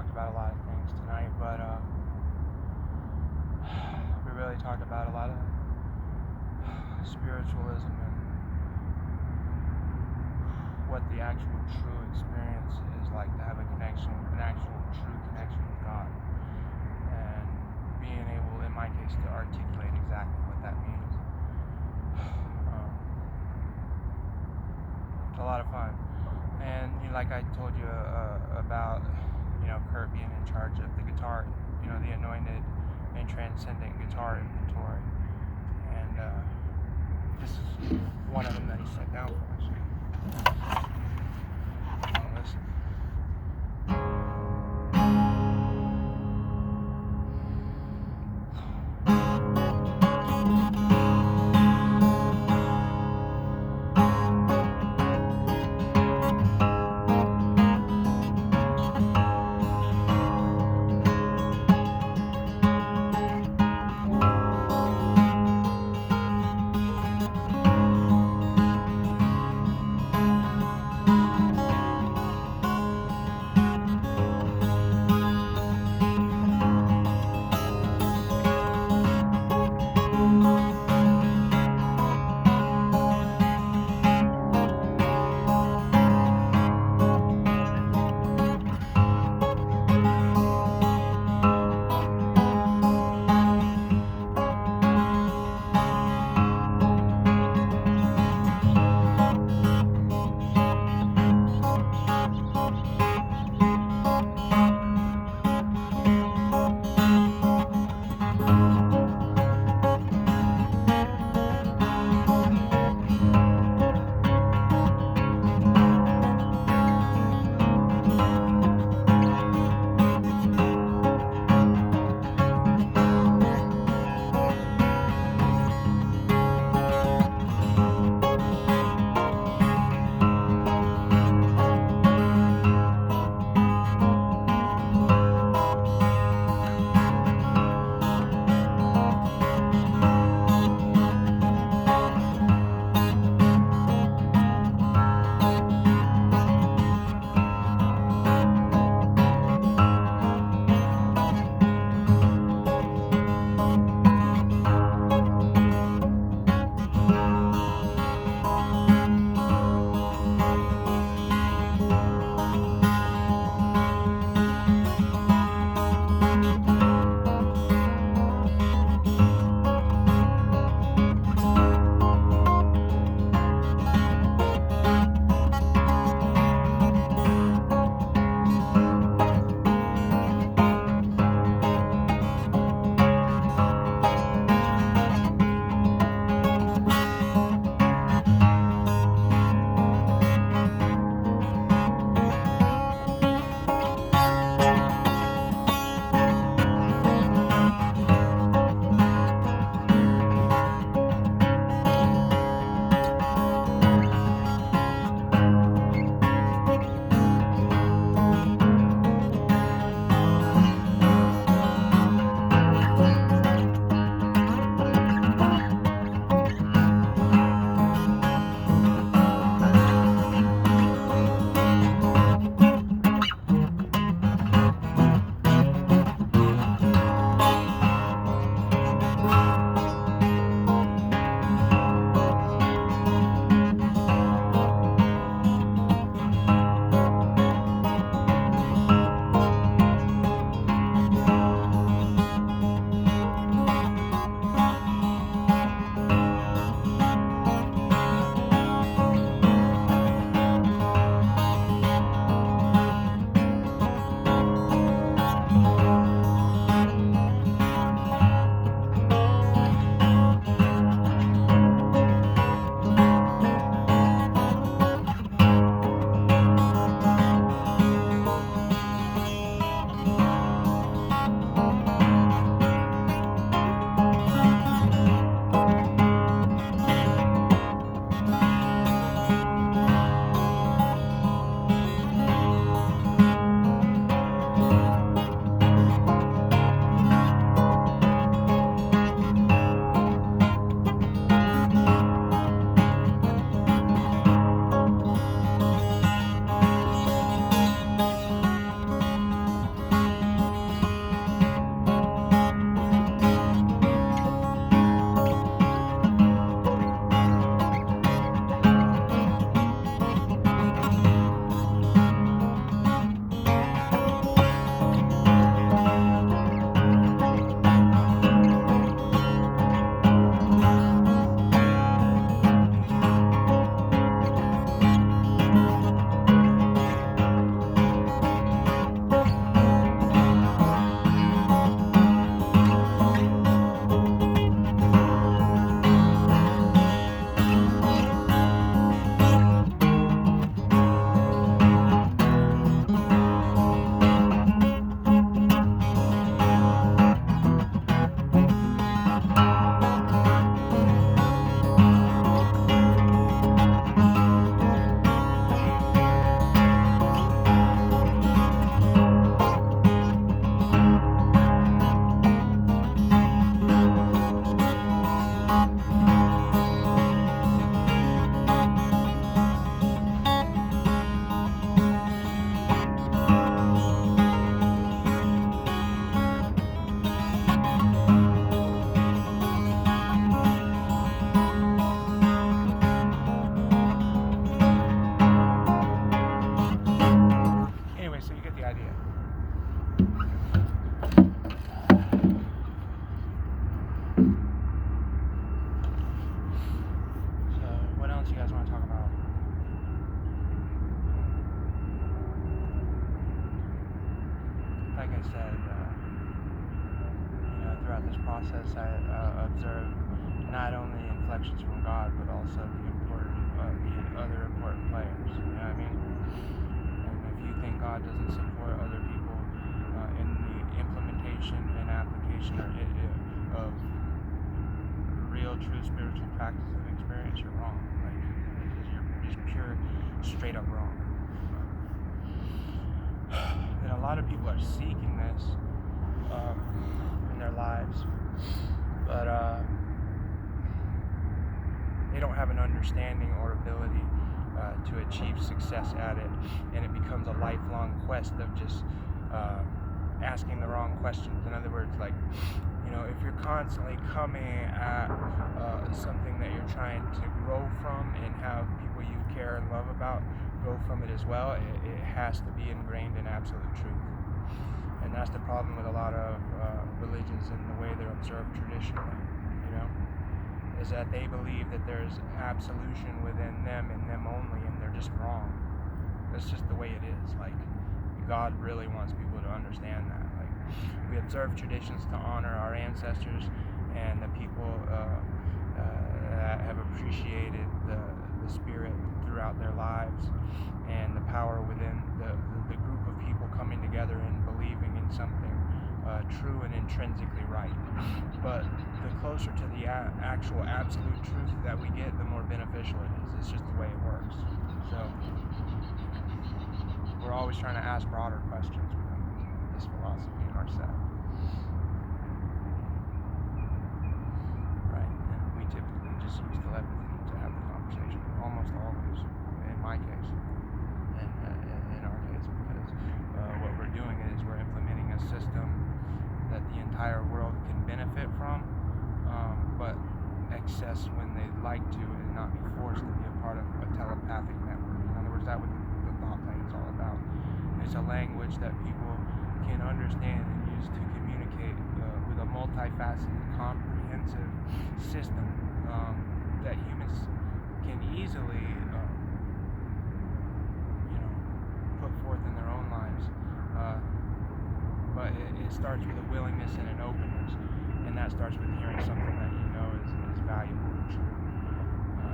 talked about a lot of things tonight, but we really talked about a lot of spiritualism and what the actual true experience is like to have a connection, an actual true connection with God, and being able, in my case, to articulate exactly what that means. It's a lot of fun, and like I told you about, Kurt being in charge of the guitar, the anointed and transcendent guitar inventory, and this is one of them that he set down for us. Listen. not only inflections from God, but also the other important players. You know what I mean? And if you think God doesn't support other people in the implementation and application of real, true spiritual practice and experience, you're wrong. Like, you're just pure, straight up wrong. And a lot of people are seeking this in their lives, but they don't have an understanding or ability to achieve success at it, and it becomes a lifelong quest of just asking the wrong questions. In other words, like, you know, if you're constantly coming at something that you're trying to grow from and have people you care and love about grow from it as well, it has to be ingrained in absolute truth. And that's the problem with a lot of religions and the way they're observed traditionally, you know, is that they believe that there's absolution within them and them only, and they're just wrong. That's just the way it is. Like, God really wants people to understand that. Like, we observe traditions to honor our ancestors and the people that have appreciated the spirit throughout their lives, and the power within the group of people coming together and believing in something true and intrinsically right. But the closer to the actual absolute truth that we get, the more beneficial it is. It's just the way it works. So we're always trying to ask broader questions within this philosophy in our sect. Right, and we typically just use telepathy to have the conversation, almost always, in my case, and in our case, because what we're doing is we're implementing a system that the entire world can benefit from, but access when they'd like to, and not be forced to be a part of a telepathic network. In other words, that's what the thought plane is all about. It's a language that people can understand and use to communicate with a multifaceted, comprehensive system that humans can easily, put forth in their own lives. But it starts with a willingness and an openness, and that starts with hearing something that you know is valuable and true.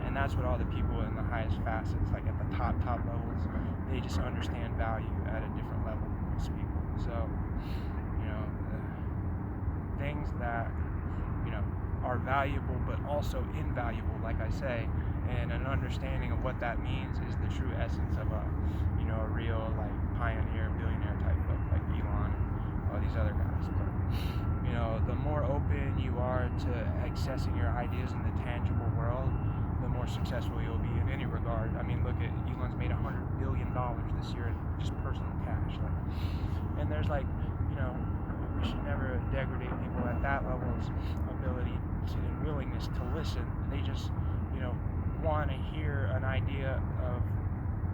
And that's what all the people in the highest facets, like at the top levels, they just understand value at a different level than most people. So, things that, are valuable but also invaluable, like I say, and an understanding of what that means is the true essence of a real, like, pioneer, billionaire type of, like Elon and all these other guys. But, the more open you are to accessing your ideas in the tangible world, the more successful you'll be in any regard. I mean, look at Elon's made $100 billion this year in just personal cash. Like, and there's we should never degrade people at that level's ability and willingness to listen. They just, want to hear an idea of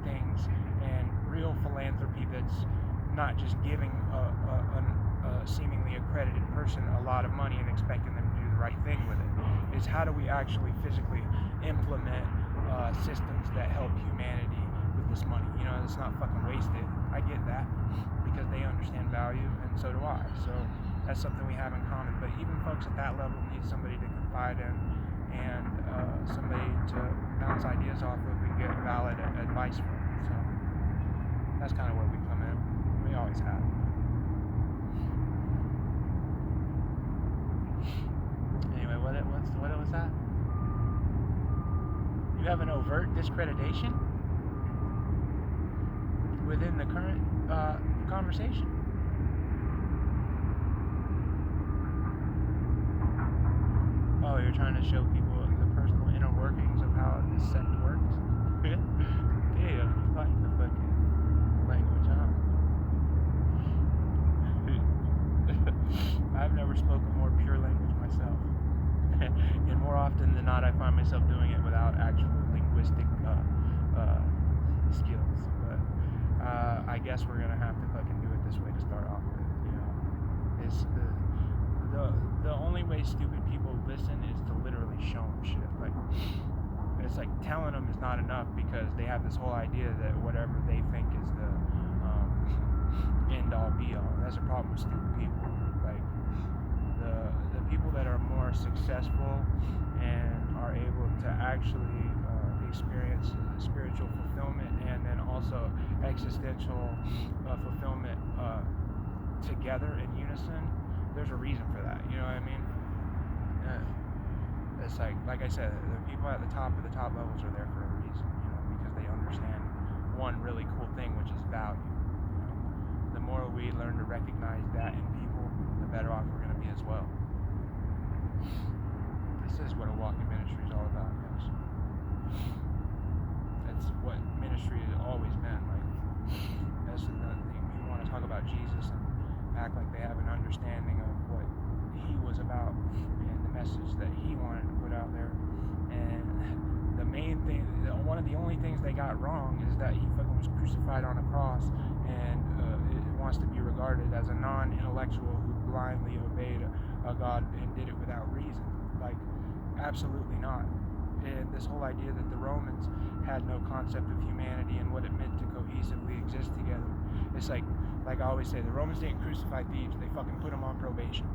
things, and real philanthropy that's not just giving a seemingly accredited person a lot of money and expecting them to do the right thing with it. Is how do we actually physically implement systems that help humanity with this money? It's not fucking wasted. I get that, because they understand value, and so do I. So that's something we have in common. But even folks at that level need somebody to confide in, and somebody to bounce ideas off of and get valid advice from. So that's kind of where we come in. We always have. Anyway, what was that? You have an overt discreditation within the current conversation. Oh, you're trying to show people the personal inner workings of how this sect works? Damn, you like the fucking language, huh? I've never spoken more pure language myself. And more often than not, I find myself doing it without actual linguistic skills. But I guess we're gonna have to fucking do it this way to start off with. It's the only way stupid people listen is to literally show them shit. Like, it's like telling them is not enough, because they have this whole idea that whatever they think is the end all be all. That's a problem with stupid people. Like, the people that are more successful and to actually experience spiritual fulfillment and then also existential fulfillment together in unison, there's a reason for that. You know what I mean? It's like I said, the people at the top of the top levels are there for a reason, because they understand one really cool thing, which is value. The more we learn to recognize that in people, the better off we're going to be as well. This is what a walking ministry is all about, guys. That's what ministry has always been. That's another thing. People want to talk about Jesus and act like they have an understanding of what he was about and the message that he wanted to put out there. And the main thing, one of the only things they got wrong is that he fucking was crucified on a cross, and it wants to be regarded as a non-intellectual who blindly obeyed a God and did it without reason. Absolutely not. And this whole idea that the Romans had no concept of humanity and what it meant to cohesively exist together. It's like I always say, the Romans didn't crucify thieves, they fucking put them on probation.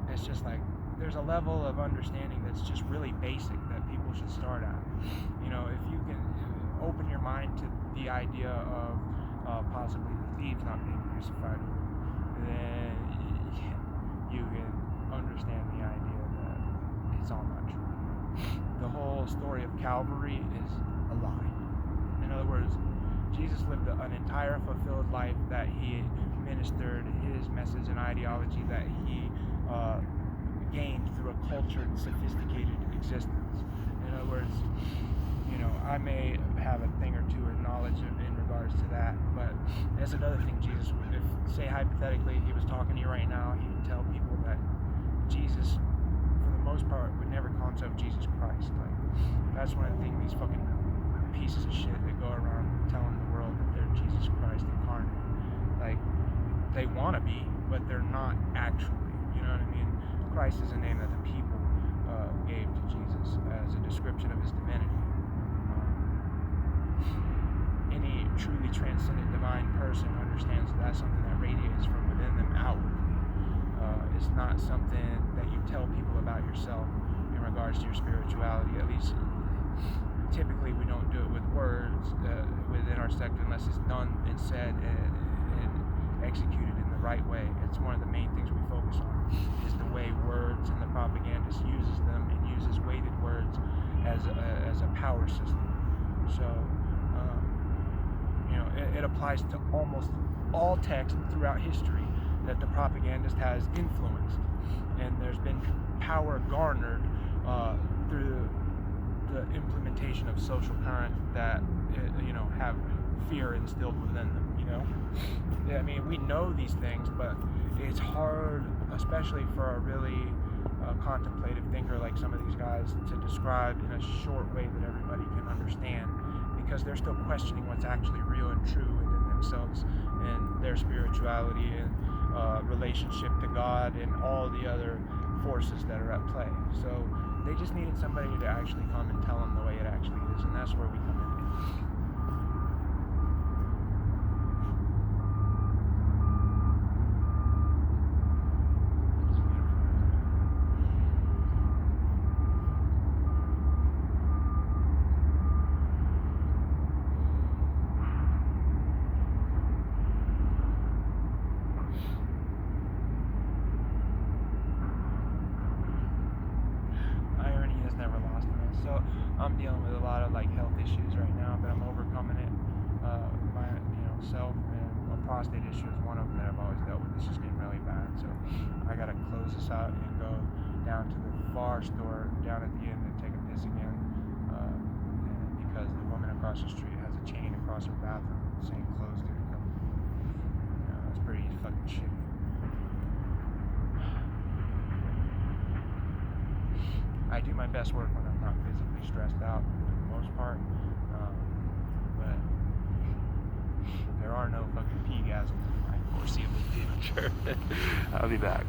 It's just there's a level of understanding that's just really basic that people should start at. If you can open your mind to the idea of possibly the thieves not being crucified, then you can understand the idea that it's all not true. The whole story of Calvary is a lie. In other words, Jesus lived an entire fulfilled life that he ministered his message and ideology that he gained through a cultured, sophisticated existence. In other words, I may have a thing or two of knowledge in regards to that, but that's another thing Jesus would, if, say hypothetically, he was talking to you right now, he would tell people that Jesus, for the most part, would never call himself Jesus Christ. That's one of the things, these fucking pieces of shit that go around telling the world that they're Jesus Christ incarnate. They want to be, but they're not actually. You know what I mean? Christ is a name that the people gave to Jesus as a description of his divinity. Any truly transcendent divine person understands that that's something that radiates from within them outwardly. It's not something that you tell people about yourself in regards to your spirituality. At least typically we don't do it with words within our sector unless it's done and said and executed in the right way. It's one of the main things we focus on, is the way words and the propagandist uses them and uses weighted words as a power system. So it applies to almost all text throughout history that the propagandist has influenced, and there's been power garnered through the implementation of social currents that have fear instilled within them. I mean, we know these things, but it's hard, especially for a really contemplative thinker like some of these guys, to describe in a short way that everybody can understand, because they're still questioning what's actually real and true within themselves and their spirituality and relationship to God and all the other forces that are at play. So they just needed somebody to actually come and tell them the way it actually is, and that's where we come in. I'm dealing with a lot of health issues right now, but I'm overcoming it. Self and a prostate issue is one of them that I've always dealt with. It's just getting really bad, so I gotta close this out and go down to the far store down at the end and take a piss again, because the woman across the street has a chain across her bathroom saying closed it. That's pretty fucking shitty. I do my best work when I'm not physically stressed out for the most part, but there are no fucking P-gasms in my foreseeable future. I'll be back.